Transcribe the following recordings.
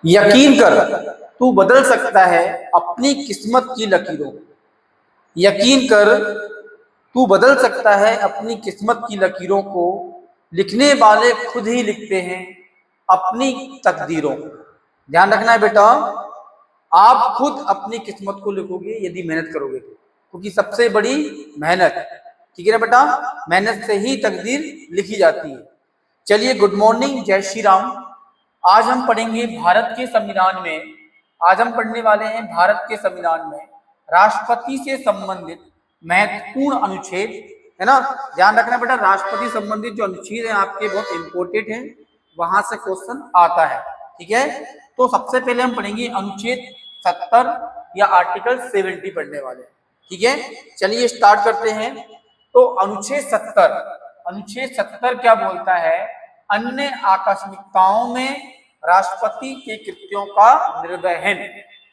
यकीन कर तू बदल सकता है अपनी किस्मत की लकीरों को। यकीन कर तू बदल सकता है अपनी किस्मत की लकीरों को। लिखने वाले खुद ही लिखते हैं अपनी तकदीरों को। ध्यान रखना है बेटा, आप खुद अपनी किस्मत को लिखोगे यदि मेहनत करोगे तो, क्योंकि सबसे बड़ी मेहनत, ठीक है ना बेटा, मेहनत से ही तकदीर लिखी जाती है। चलिए, गुड मॉर्निंग, जय श्री राम। आज हम पढ़ेंगे भारत के संविधान में, आज हम पढ़ने वाले हैं भारत के संविधान में राष्ट्रपति से संबंधित महत्वपूर्ण अनुच्छेद, है ना। ध्यान रखना बेटा, राष्ट्रपति संबंधित जो अनुच्छेद है आपके बहुत इंपॉर्टेंट है, वहां से क्वेश्चन आता है, ठीक है। तो सबसे पहले हम पढ़ेंगे अनुच्छेद 70 या आर्टिकल 70 पढ़ने वाले हैं, ठीक है। चलिए स्टार्ट करते हैं। तो अनुच्छेद 70 क्या बोलता है? अन्य आकस्मिकताओं में राष्ट्रपति के कृत्यों का निर्वहन,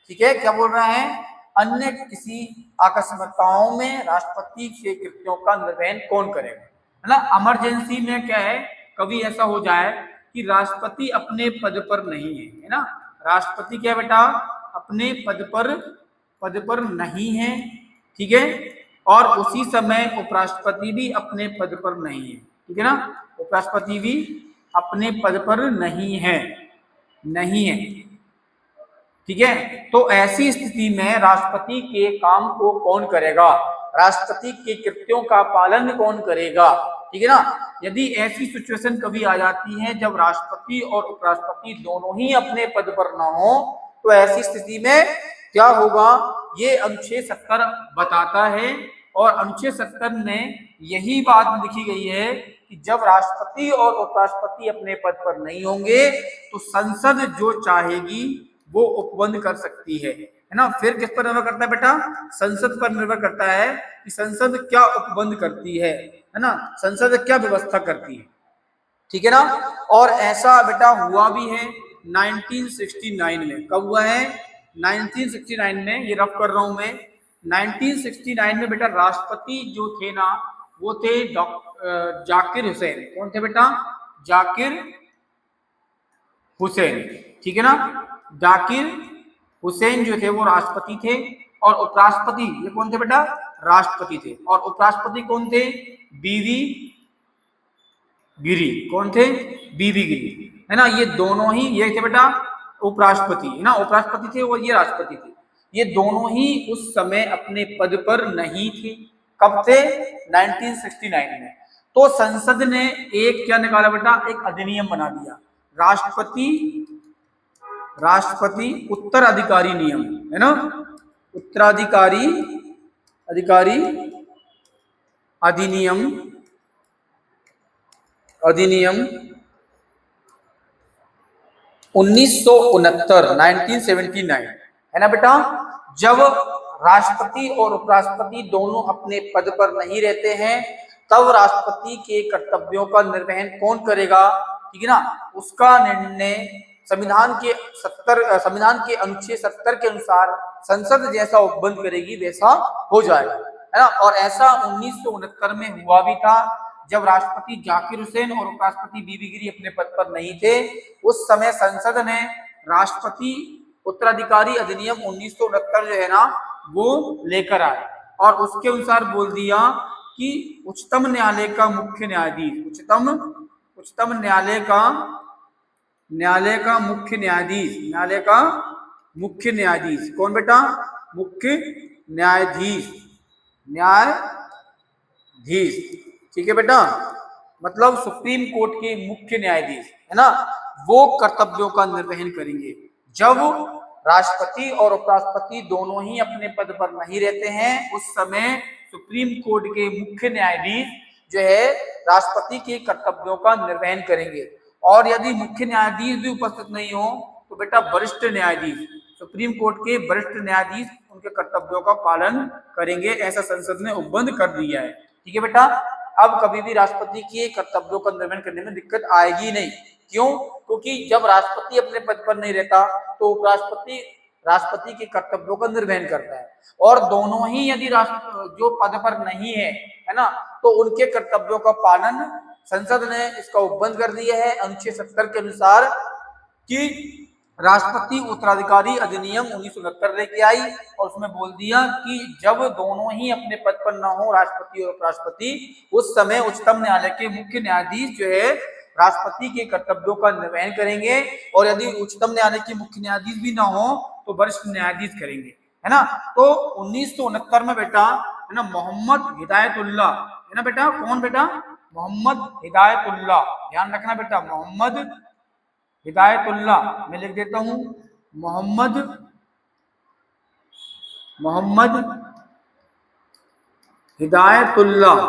ठीक है। क्या बोल रहा है? अन्य किसी आकस्मिकताओं में राष्ट्रपति के कृत्यों का निर्वहन कौन करेगा, है ना। इमरजेंसी में क्या है, कभी ऐसा हो जाए कि राष्ट्रपति अपने पद पर नहीं है ना। राष्ट्रपति क्या बेटा, अपने पद पर नहीं है, ठीक है। और उसी समय उपराष्ट्रपति भी अपने पद पर नहीं है, ठीक है ना। उपराष्ट्रपति भी अपने पद पर नहीं है, ठीक है। तो ऐसी स्थिति में राष्ट्रपति के काम को कौन करेगा, राष्ट्रपति के कृत्यों का पालन कौन करेगा, ठीक है ना। यदि ऐसी सिचुएशन कभी आ जाती है जब राष्ट्रपति और उपराष्ट्रपति दोनों ही अपने पद पर ना हो, तो ऐसी स्थिति में क्या होगा, ये अनुच्छेद 70 बताता है। और अनुच्छेद 70 में यही बात लिखी गई है कि जब राष्ट्रपति और उपराष्ट्रपति अपने पद पर नहीं होंगे तो संसद जो चाहेगी वो उपबंध कर सकती है ना। फिर किस पर निर्भर करता है बेटा? संसद पर निर्भर करता है कि संसद क्या उपबंध करती है ना, संसद क्या व्यवस्था करती है, ठीक है ना। और ऐसा बेटा हुआ भी है 1969 में। कब हुआ है? 1969 में, ये रफ कर रहा हूं मैं। 1969 में बेटा राष्ट्रपति जो थे ना, वो थे जाकिर हुसैन। कौन थे बेटा? जाकिर हुसैन, ठीक है ना। जाकिर हुसैन जो थे वो राष्ट्रपति थे। और उपराष्ट्रपति ये कौन थे बेटा? राष्ट्रपति थे। और उपराष्ट्रपति कौन थे? बीवी गिरी। कौन थे? बीवी गिरी, है ना। ये दोनों ही, ये थे बेटा उपराष्ट्रपति, है ना, उपराष्ट्रपति थे और ये राष्ट्रपति थे। ये दोनों ही उस समय अपने पद पर नहीं थे। कब थे? 1969 में। तो संसद ने एक क्या निकाला बेटा, एक अधिनियम बना दिया, राष्ट्रपति उत्तराधिकारी नियम, है ना। उत्तराधिकारी अधिनियम 1979, है ना बेटा। जब राष्ट्रपति और उपराष्ट्रपति दोनों अपने पद पर नहीं रहते हैं, तब राष्ट्रपति के कर्तव्यों का निर्वहन कौन करेगा, ठीक है ना। उसका निर्णय संविधान के अनुच्छेद 70 के अनुसार संसद जैसा उपबंध करेगी वैसा हो जाएगा, है ना। और ऐसा 1969 में हुआ भी था, जब राष्ट्रपति जाकिर हुसैन और उपराष्ट्रपति बीबी गिरी अपने पद पर नहीं थे। उस समय संसद ने राष्ट्रपति उत्तराधिकारी अधिनियम 1969 जो है ना वो लेकर आए, और उसके अनुसार बोल दिया कि उच्चतम न्यायालय का मुख्य न्यायाधीश, उच्चतम न्यायालय का मुख्य न्यायाधीश कौन बेटा? मुख्य न्यायाधीश, ठीक है बेटा, मतलब सुप्रीम कोर्ट के मुख्य न्यायाधीश, है ना, वो कर्तव्यों का निर्वहन करेंगे। जब राष्ट्रपति और उपराष्ट्रपति दोनों ही अपने पद पर नहीं रहते हैं, उस समय सुप्रीम कोर्ट के मुख्य न्यायाधीश जो है राष्ट्रपति के कर्तव्यों का निर्वहन करेंगे। और यदि मुख्य न्यायाधीश भी उपस्थित नहीं हो तो बेटा वरिष्ठ न्यायाधीश, सुप्रीम कोर्ट के वरिष्ठ न्यायाधीश उनके कर्तव्यों का पालन करेंगे। ऐसा संसद ने उपबंध कर दिया है, ठीक है बेटा। अब कभी भी राष्ट्रपति के कर्तव्यों का निर्वहन करने में दिक्कत आएगी नहीं। क्यों? क्योंकि जब राष्ट्रपति अपने पद पर नहीं रहता तो उपराष्ट्रपति राष्ट्रपति के कर्तव्यों का निर्वहन करता है, और दोनों ही यदि जो पद पर नहीं है ना, तो उनके कर्तव्यों का पालन संसद ने इसका उपबंध कर दिया है अनुच्छेद 70 के अनुसार कि राष्ट्रपति उत्तराधिकारी अधिनियम 1969 लेके आई और उसमें बोल दिया कि जब दोनों ही अपने पद पर न हो, राष्ट्रपति और उपराष्ट्रपति, उस समय उच्चतम न्यायालय के मुख्य न्यायाधीश जो है राष्ट्रपति के कर्तव्यों का निर्वहन करेंगे, और यदि उच्चतम न्यायालय के मुख्य न्यायाधीश भी ना हो तो वरिष्ठ न्यायाधीश करेंगे, है ना। तो 1969 में बेटा, है ना, मोहम्मद हिदायतुल्लाह, है ना बेटा, कौन बेटा, मोहम्मद हिदायतुल्लाह, ध्यान रखना बेटा, मोहम्मद हिदायतुल्लाह, मैं लिख देता हूं, मोहम्मद हिदायतुल्लाह,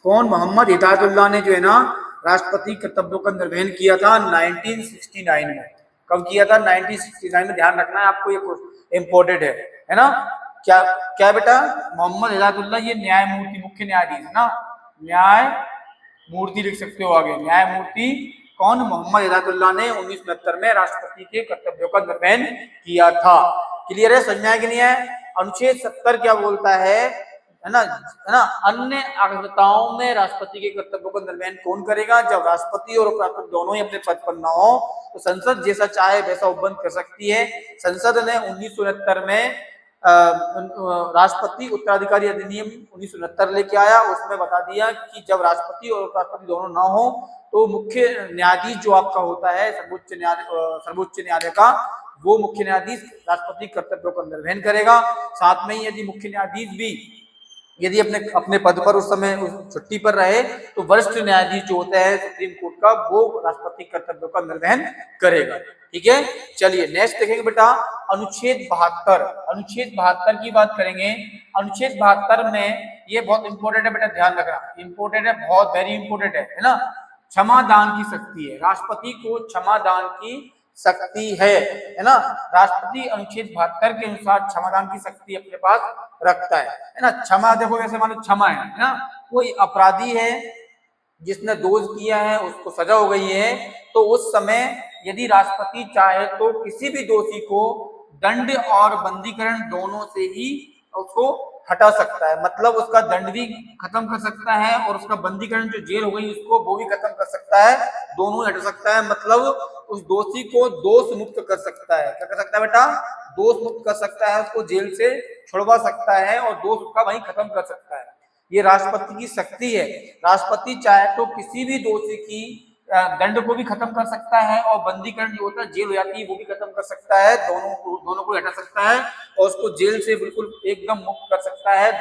कौन, मोहम्मद हिदायतुल्लाह ने जो है ना राष्ट्रपति कर्तव्यों का निर्वहन किया था 1969 में। कब किया था? 1969 में, ध्यान रखना है आपको, ये इंपॉर्टेंट है ना। क्या क्या बेटा, मोहम्मद हिदायतुल्लाह ये न्यायमूर्ति, मुख्य न्यायाधीश है ना, न्यायमूर्ति लिख सकते हो आगे, न्यायमूर्ति कौन, मोहम्मद हिदायतुल्लाह ने 1969 में राष्ट्रपति के कर्तव्यों का निर्वहन किया था। क्लियर है, समझ में आया कि नहीं है? अनुच्छेद 70 क्या बोलता है ना, अन्य आवश्यकताओं में राष्ट्रपति के कर्तव्यों का निर्वहन कौन करेगा? जब राष्ट्रपति और उपराष्ट्रपति दोनों ही अपने पद पर न हो तो संसद जैसा चाहे वैसा उपबंध कर सकती है। संसद ने 1969 में राष्ट्रपति उत्तराधिकारी अधिनियम 1969 लेके आया, उसमें बता दिया कि जब राष्ट्रपति और उपराष्ट्रपति दोनों ना हो तो मुख्य न्यायाधीश जो आपका होता है सर्वोच्च न्यायालय का, वो मुख्य न्यायाधीश राष्ट्रपति कर्तव्यों का निर्वहन करेगा। साथ में ही यदि मुख्य न्यायाधीश भी यदि अपने पद पर उस समय छुट्टी पर रहे तो वरिष्ठ न्यायाधीश जो होता है सुप्रीम कोर्ट का, वो राष्ट्रपति कर्तव्यों का निर्वहन करेगा। ठीक है, चलिए नेक्स्ट देखेंगे बेटा, अनुच्छेद 72 की बात करेंगे। अनुच्छेद 72 में ये बहुत इंपॉर्टेंट है बेटा, ध्यान रखना, इंपॉर्टेंट है, बहुत वेरी इंपॉर्टेंट है ना। क्षमादान की शक्ति है, राष्ट्रपति को क्षमादान की शक्ति है ना। राष्ट्रपति अनुच्छेद 72 के अनुसार क्षमादान की शक्ति अपने पास रखता है ना। क्षमा देखो, जैसे मान लो क्षमा है ना, कोई अपराधी है जिसने दोष किया है, उसको सजा हो गई है, तो उस समय यदि राष्ट्रपति चाहे तो किसी भी दोषी को दंड और बंदीकरण दोनों से ही उसको हटा सकता है, मतलब उसका दंड भी खत्म कर सकता है और उसका बंदीकरण जो जेल हो गई उसको वो भी खत्म कर सकता है, दोनों हटा सकता है, मतलब उस दोषी को दोष मुक्त कर सकता है। क्या कर सकता है बेटा? दोष मुक्त कर सकता है, उसको जेल से छुड़वा सकता है और दोष उसका वहीं खत्म कर सकता है। ये राष्ट्रपति की शक्ति है। राष्ट्रपति चाहे तो किसी भी दोषी की दंड को भी खत्म कर सकता है और बंदीकरण जो होता है, जेल हो जाती है, वो भी खत्म कर सकता है, दोनों को हटा सकता है और उसको जेल से बिल्कुल एकदम मुक्त कर सकता है,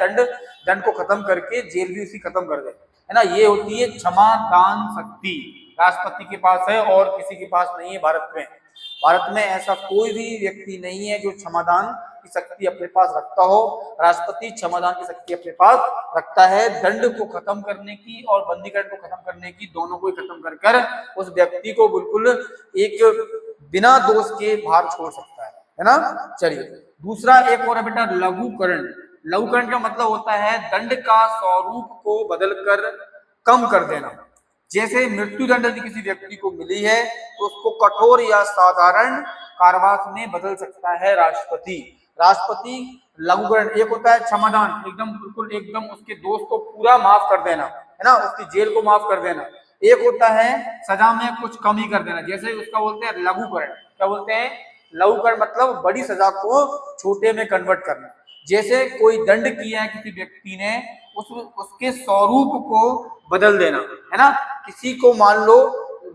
दंड को खत्म करके जेल भी उसी खत्म कर दे, है ना। ये होती है क्षमादान शक्ति, राष्ट्रपति के पास है और किसी के पास नहीं है भारत में। भारत में ऐसा कोई भी व्यक्ति नहीं है जो क्षमादान की शक्ति अपने पास रखता हो। राष्ट्रपति क्षमादान की शक्ति अपने पास रखता है, दंड को खत्म करने की और बंदीकरण को खत्म करने की, दोनों को खत्म कर उस व्यक्ति को बिल्कुल एक बिना दोष के बाहर छोड़ सकता है ना। चलिए दूसरा एक और है बेटा, लघुकरण। लघुकरण का मतलब होता है दंड का स्वरूप को बदलकर कम कर देना। जैसे मृत्युदंड यदि किसी व्यक्ति को मिली है तो उसको कठोर या साधारण कारावास में बदल सकता है राष्ट्रपति। राष्ट्रपति लघुकरण, एक होता है क्षमादान, एकदम बिल्कुल एकदम उसके दोष को पूरा माफ कर देना, है ना, उसकी जेल को माफ कर देना। एक होता है सजा में कुछ कमी कर देना, जैसे उसका बोलते हैं लघुकरण। क्या बोलते हैं? लघुकरण मतलब बड़ी सजा को छोटे में कन्वर्ट करना। जैसे कोई दंड किया है किसी व्यक्ति ने, उसके स्वरूप को बदल देना, है ना। किसी को मान लो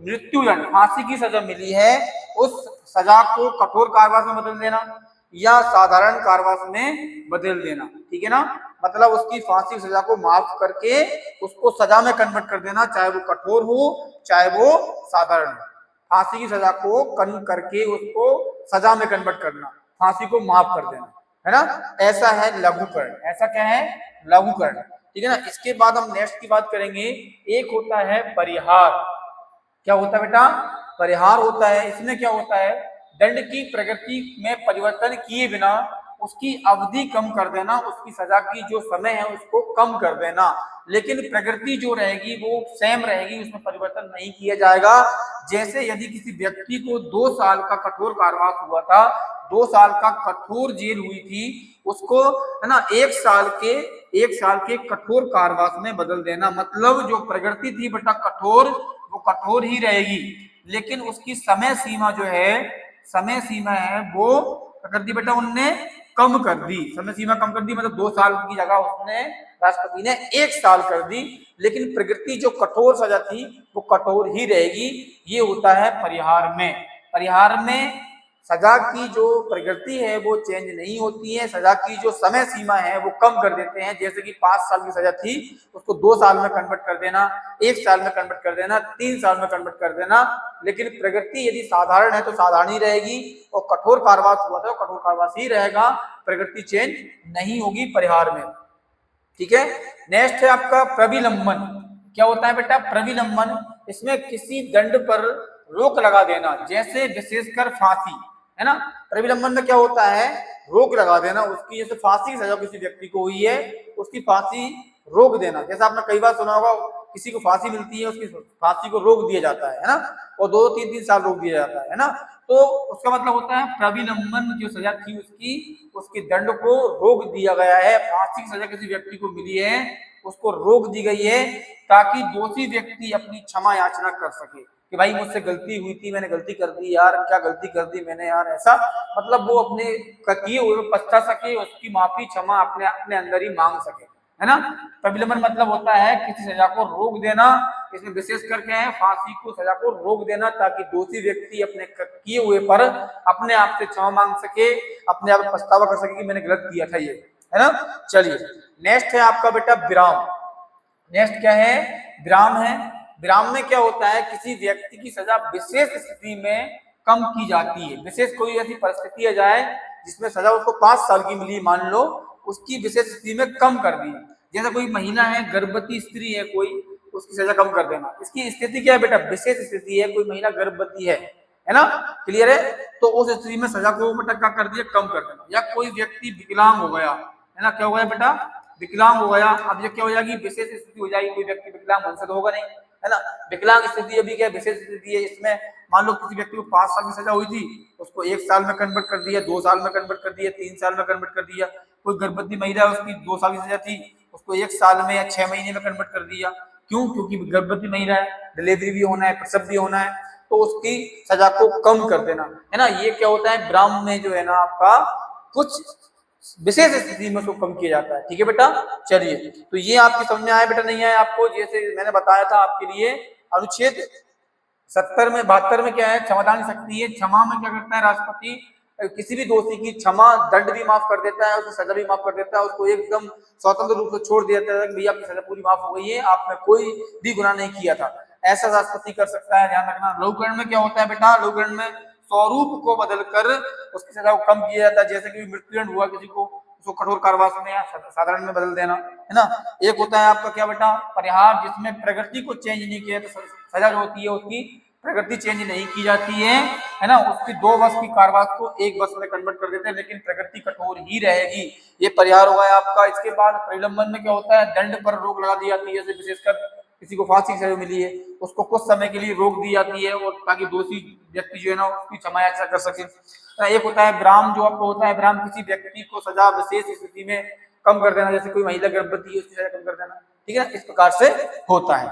मृत्युदंड, फांसी की सजा मिली है, उस सजा को कठोर कारावास में बदल देना या साधारण कारावास में बदल देना, ठीक है ना। मतलब उसकी फांसी की सजा को माफ करके उसको सजा में कन्वर्ट कर देना, चाहे वो कठोर हो चाहे वो साधारण हो। फांसी की सजा को कम करके उसको सजा में कन्वर्ट करना, फांसी को माफ कर देना, है ना। ऐसा है लघुकरण। ऐसा क्या है? लघुकरण, ठीक है ना। इसके बाद हम नेक्स्ट की बात करेंगे, एक होता है परिहार। क्या होता है बेटा? परिहार होता है। इसमें क्या होता है? दंड की प्रकृति में परिवर्तन किए बिना उसकी अवधि कम कर देना, उसकी सजा की जो समय है उसको कम कर देना, लेकिन प्रकृति जो रहेगी वो सेम रहेगी, उसमें परिवर्तन नहीं किया जाएगा। जैसे यदि किसी व्यक्ति को 2 साल का कठोर कारावास हुआ था, 2 साल का कठोर जेल हुई थी, उसको, है ना, 1 साल के कठोर कारावास में बदल देना। मतलब जो प्रकृति थी बेटा कठोर, वो कठोर ही रहेगी, लेकिन उसकी समय सीमा जो है, समय सीमा है वो क्या कर दी बेटा उनने, कम कर दी। समय सीमा कम कर दी मतलब 2 साल की जगह उसने, राष्ट्रपति ने 1 साल कर दी। लेकिन प्रकृति जो कठोर सजा थी वो कठोर ही रहेगी। ये होता है परिहार में। परिहार में सजा की जो प्रकृति है वो चेंज नहीं होती है, सजा की जो समय सीमा है वो कम कर देते हैं। जैसे कि 5 साल की सजा थी उसको 2 साल में कन्वर्ट कर देना, 1 साल में कन्वर्ट कर देना, 3 साल में कन्वर्ट कर देना। लेकिन प्रकृति यदि साधारण है तो साधारण ही रहेगी, और कठोर कारावास हुआ था तो कठोर कारावास ही रहेगा, प्रकृति चेंज नहीं होगी परिहार में। ठीक है। नेक्स्ट है आपका प्रविलंबन। क्या होता है बेटा प्रविलंबन? इसमें किसी दंड पर रोक लगा देना, जैसे विशेषकर फांसी, है ना। प्रविलंबन में क्या होता है, रोक लगा देना उसकी, जैसे फांसी की सजा किसी व्यक्ति को हुई है उसकी फांसी रोक देना। जैसा आपने कई बार सुना होगा किसी को फांसी मिलती है उसकी फांसी को रोक दिया जाता है ना, और 2-3 साल रोक दिया जाता है ना। तो उसका मतलब होता है प्रविलंबन जो सजा थी उसकी, उसके दंड को रोक दिया गया है। फांसी की सजा किसी व्यक्ति को मिली है उसको रोक दी गई है, ताकि दोषी व्यक्ति अपनी क्षमा याचना कर सके कि भाई मुझसे गलती हुई थी, मैंने गलती कर दी यार, क्या गलती कर दी मैंने यार, ऐसा मतलब वो अपने किए हुए पछता सके, उसकी माफी क्षमा अपने अपने अंदर ही मांग सके, है ना। प्रविलंबन मतलब होता है किसी सजा को रोक देना। इसमें विशेष करके है फांसी को सजा को रोक देना, ताकि दोषी व्यक्ति अपने किए हुए पर अपने आप से क्षमा मांग सके, अपने आप पछतावा कर सके कि मैंने गलत किया था, ये है ना। चलिए नेक्स्ट है आपका बेटा विराम। नेक्स्ट क्या है, विराम है। विराम में क्या होता है, किसी व्यक्ति की सजा विशेष स्थिति में कम की जाती है। विशेष कोई ऐसी परिस्थिति आ जाए जिसमें सजा उसको 5 साल की मिली, मान लो उसकी विशेष स्थिति में कम कर दी। जैसे कोई महिला है, गर्भवती स्त्री है कोई, उसकी सजा कम कर देना। इसकी स्थिति क्या है बेटा, विशेष स्थिति है, कोई महिला गर्भवती है ना, क्लियर है। तो उस स्थिति में सजा को बेटा क्या कर दिया, कम कर देना। या कोई व्यक्ति विकलांग हो गया, है ना, क्या हो गया बेटा, विकलांग हो गया। अब ये क्या हो जाएगी, विशेष स्थिति हो जाएगी। कोई व्यक्ति विकलांग वंशज होगा नहीं, है ना। विकलांग स्थिति अभी क्या विशेष स्थिति है। इसमें मान लो किसी व्यक्ति को 5 साल की सजा हुई थी, उसको 1 साल में कन्वर्ट कर दिया, 2 साल में कन्वर्ट कर दिया, 3 साल में कन्वर्ट कर दिया। कोई गर्भवती महिला उसकी 2 साल की सजा थी, उसको 1 साल में या 6 महीने में कन्वर्ट कर दिया। क्यों, क्योंकि गर्भवती महिला है, डिलीवरी भी होना है, प्रसव भी होना है, तो उसकी सजा को कम कर देना, है ना। ये क्या होता है, विराम में जो है ना आपका कुछ विशेष स्थिति में उसको कम किया जाता है। ठीक है बेटा, चलिए तो ये आपकी समझ में आया बेटा, नहीं आया आपको? जैसे मैंने बताया था आपके लिए, अनुच्छेद 70 में 72 में क्या है, क्षमादान शक्ति है। क्षमा में क्या करता है राष्ट्रपति, किसी भी दोषी की क्षमा, दंड भी माफ कर देता है, उसकी सजा भी माफ कर देता है, उसको एकदम स्वतंत्र रूप से छोड़ दिया जाता है कि भैया आपकी सजा पूरी माफ हो गई है, आपने कोई भी गुनाह नहीं किया था, ऐसा राष्ट्रपति कर सकता है। ध्यान रखना। लघुकरण में क्या होता है बेटा, लघुकरण में स्वरूप को बदलकर उसकी सजा को कम किया जाता है। जैसे कि मृत्युदंड हुआ किसी को, उसको कठोर कारावास में या साधारण में बदल देना, है ना। एक होता है आपका क्या बेटा, परिहार, जिसमें प्रकृति को चेंज नहीं किया तो सजा जो होती है उसकी प्रकृति चेंज नहीं की जाती है ना। उसकी 2 वर्ष की कारावास को 1 वर्ष में कन्वर्ट कर देते हैं, लेकिन प्रकृति कठोर ही रहेगी। ये परिहार हुआ है आपका। इसके बाद प्रलंबन में क्या होता है, दंड पर रोक लगा दी जाती है। जैसे विशेषकर किसी को फांसी की सजा मिली है, उसको कुछ समय के लिए रोक दी जाती है, और ताकि दोषी व्यक्ति जो है ना उसकी क्षमा याचना कर सके। एक होता है विराम, जो आपको होता है विराम, किसी व्यक्ति को सजा विशेष स्थिति में कम कर देना। जैसे कोई महिला गर्भवती है उसकी सजा कम कर देना, ठीक है ना, इस प्रकार से होता है।